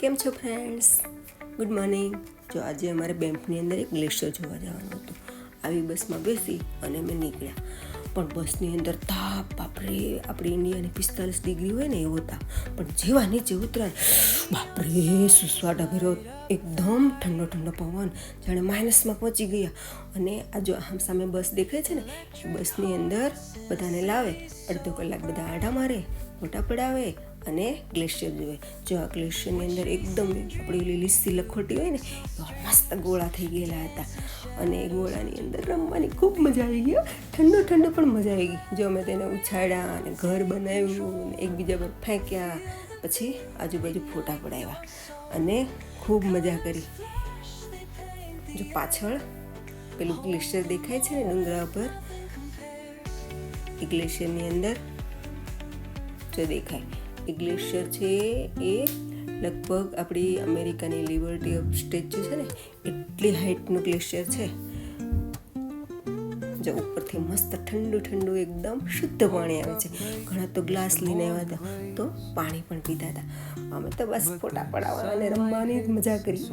કેમ છો friends? Good morning. જો આજે અમારે બેમ્પની અંદર એક ગ્લેશિયર જોવા જવાનું હતું. આવી બસમાં બેસી અને અમે નીકળ્યા, પણ બસની અંદર તાપ, બાપરે, આપણી ઇન્ડિયાની 45 ડિગ્રી હોય ને એવો તાપ. પણ જેવા નીચે ઉતરાય, બાપરે, સુસવાટા ભર્યો, એકદમ ઠંડો ઠંડો પવન, જાણે માઇનસમાં પહોંચી ગયા. અને આ જો આમ સામે બસ દેખાય છે ને, એ બસની અંદર બધાને લાવે, અડધો કલાક બધા આડા મારે, ફોટા પડાવે અને ગ્લેશિયર જોવે. જો આ ગ્લેશિયરની અંદર એકદમ આપણી ઓલી લીસી લખોટી હોય ને, એવા મસ્ત ગોળા થઈ ગયેલા હતા. અને એ ગોળાની અંદર રમવાની ખૂબ મજા આવી ગઈ. ઠંડો ઠંડો પણ મજા આવી ગઈ. જો અમે તેને ઉછાળ્યા અને ઘર બનાવ્યું, એકબીજા પર ફેંક્યા, પછી આજુબાજુ ફોટા પડાવ્યા અને ખૂબ મજા કરી. જો પાછળ પેલું ગ્લેશિયર દેખાય છે ને ડુંગરા ઉપર, એ ગ્લેશિયરની અંદર જો દેખાય, એ ગ્લેશિયર છે એ લગભગ આપણી અમેરિકાની લિબર્ટી ઓફ સ્ટેચ્યુ છે ને એટલી હાઇટનું ગ્લેશિયર છે. જો ઉપરથી મસ્ત ઠંડુ ઠંડુ એકદમ શુદ્ધ પાણી આવે છે. ઘણા તો ગ્લાસ લઈને આવ્યા હતા, તો પાણી પણ પીતા હતા. અમે તો બસ ફોટા પડાવવા અને રમવાની જ મજા કરી.